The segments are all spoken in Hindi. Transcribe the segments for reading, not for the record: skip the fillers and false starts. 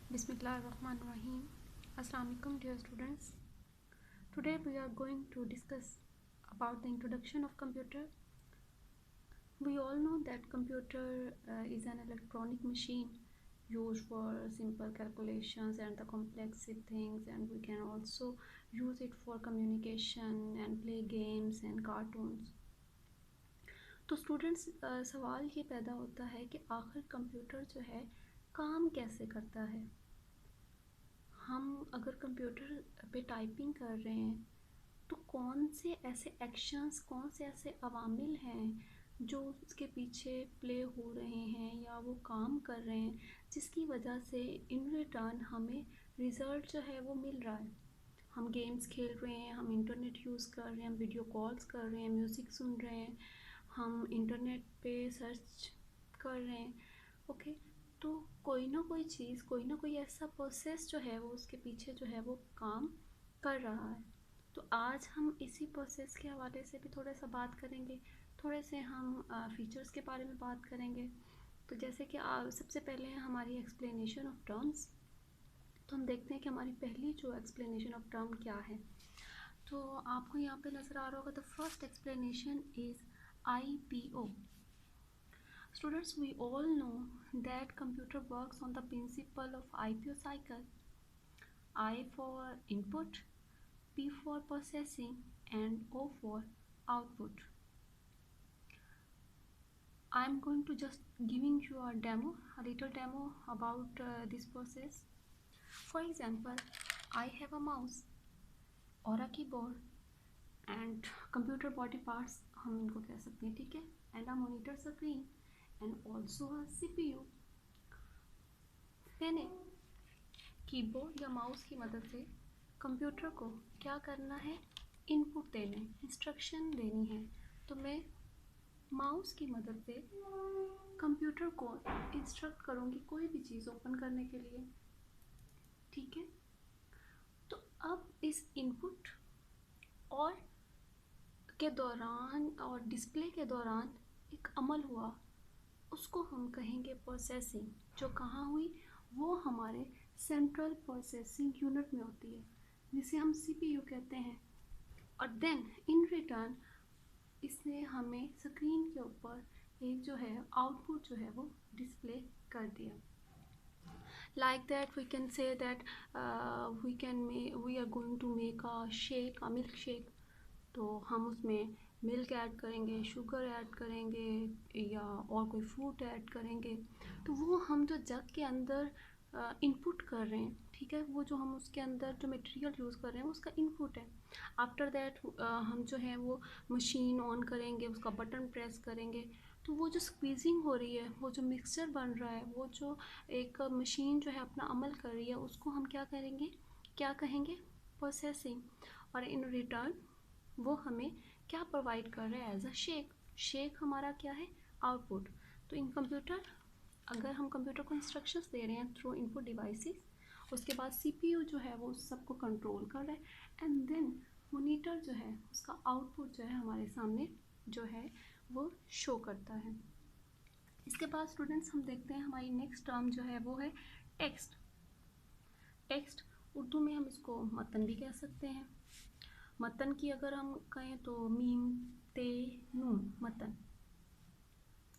Bismillahirrahmanirrahim. Assalamu alaikum dear students. Today we are going to discuss about the introduction of computer. We all know that computer is an electronic machine used for simple calculations and the complex things, and we can also use it for communication and play games and cartoons. तो स्टूडेंट्स सवाल ये पैदा होता है कि आखिर कंप्यूटर जो है काम कैसे करता है। हम अगर कंप्यूटर पे टाइपिंग कर रहे हैं तो कौन से ऐसे एक्शंस, कौन से ऐसे अवामिल हैं जो उसके पीछे प्ले हो रहे हैं या वो काम कर रहे हैं, जिसकी वजह से इन रिटर्न हमें रिज़ल्ट जो है वो मिल रहा है। हम गेम्स खेल रहे हैं, हम इंटरनेट यूज़ कर रहे हैं, हम वीडियो कॉल्स कर रहे हैं, म्यूज़िक सुन रहे हैं, हम इंटरनेट पे सर्च कर रहे हैं। ओके, तो कोई ना कोई चीज़, कोई ना कोई ऐसा प्रोसेस जो है वो उसके पीछे जो है वो काम कर रहा है। तो आज हम इसी प्रोसेस के हवाले से भी थोड़ा सा बात करेंगे, थोड़े से हम फीचर्स के बारे में बात करेंगे। तो जैसे कि सबसे पहले है हमारी एक्सप्लेनेशन ऑफ टर्म्स। तो हम देखते हैं कि हमारी पहली जो एक्सप्लेनेशन ऑफ टर्म क्या है। तो आपको यहाँ पे नज़र आ रहा होगा, the first explanation is IPO. Students, we all know that computer works on the principle of IPO cycle. I for input, P for processing, and O for output. I'm going to just giving you a little demo about this process. For example, I have a mouse or a keyboard and computer body parts हम इनको कह सकते हैं, ठीक है, and a monitor screen and also a CPU. मैंने कीबोर्ड या माउस की मदद से कंप्यूटर को क्या करना है, इनपुट देने, इंस्ट्रक्शन देनी है। तो मैं माउस की मदद से कंप्यूटर को इंस्ट्रक्ट करूँगी कोई भी चीज़ ओपन करने के लिए, ठीक है। तो अब इस इनपुट और के दौरान और डिस्प्ले के दौरान एक अमल हुआ, उसको हम कहेंगे प्रोसेसिंग। जो कहाँ हुई, वो हमारे सेंट्रल प्रोसेसिंग यूनिट में होती है, जिसे हम CPU कहते हैं। और देन इन रिटर्न इसने हमें स्क्रीन के ऊपर एक जो है आउटपुट जो है वो डिस्प्ले कर दिया। Like that we can say that we are going to make a milk shake. तो हम उसमें मिल्क ऐड करेंगे, शुगर ऐड करेंगे या और कोई फ्रूट ऐड करेंगे। तो वो हम जो जग के अंदर इनपुट कर रहे हैं, ठीक है, वो जो हम उसके अंदर जो मटेरियल यूज़ कर रहे हैं उसका इनपुट है। आफ्टर दैट हम जो है वो मशीन ऑन करेंगे, उसका बटन प्रेस करेंगे, तो वो जो स्क्वीज़िंग हो रही है, वो जो मिक्सचर बन रहा है, वो जो एक मशीन जो है अपना अमल कर रही है, उसको हम क्या कहेंगे, प्रोसेसिंग। और इन रिटर्न वो हमें क्या प्रोवाइड कर रहा है, एज अ शेक हमारा क्या है, आउटपुट। तो इन कंप्यूटर, अगर हम कंप्यूटर को इंस्ट्रक्शंस दे रहे हैं थ्रू इनपुट डिवाइसेस, उसके बाद CPU जो है वो उस सबको कंट्रोल कर रहा है, एंड देन मोनीटर जो है उसका आउटपुट जो है हमारे सामने जो है वो शो करता है। इसके बाद स्टूडेंट्स हम देखते हैं हमारी नेक्स्ट टर्म जो है वो है टेक्स्ट। उर्दू में हम इसको मतन भी कह सकते हैं। मतन की अगर हम कहें तो मीम ते नून मतन,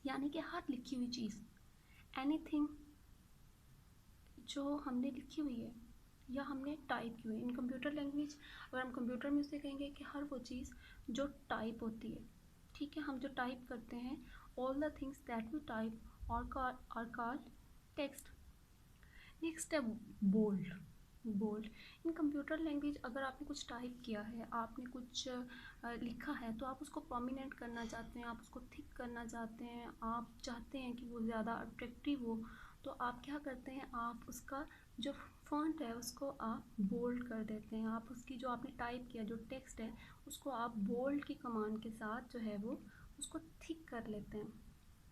यानी कि हर लिखी हुई चीज़, एनीथिंग जो हमने लिखी हुई है या हमने टाइप की हुई है। इन कंप्यूटर लैंग्वेज अगर हम कंप्यूटर में उसे कहेंगे कि हर वो चीज़ जो टाइप होती है, ठीक है, हम जो टाइप करते हैं, all the things that we type are called text. Next है बोल्ड। इन कंप्यूटर लैंग्वेज अगर आपने कुछ टाइप किया है, आपने कुछ लिखा है, तो आप उसको प्रोमिनेंट करना चाहते हैं, आप उसको थिक करना चाहते हैं, आप चाहते हैं कि वो ज़्यादा अट्रैक्टिव हो, तो आप क्या करते हैं, आप उसका जो फॉन्ट है उसको आप बोल्ड कर देते हैं। आप उसकी जो आपने टाइप किया जो टेक्स्ट है उसको आप बोल्ड की कमांड के साथ जो है वो उसको थिक कर लेते हैं।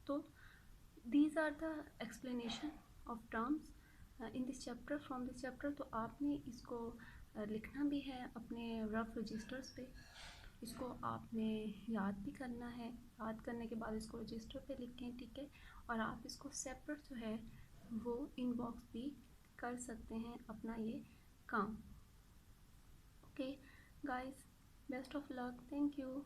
तो these are the explanation of terms in this chapter, from this chapter. तो आपने इसको लिखना भी है अपने रफ रजिस्टर्स पे, इसको आपने याद भी करना है, याद करने के बाद इसको रजिस्टर पे लिखें, ठीक है, और आप इसको सेपरेट जो है वो इनबॉक्स भी कर सकते हैं अपना ये काम। Okay guys, best of luck, thank you.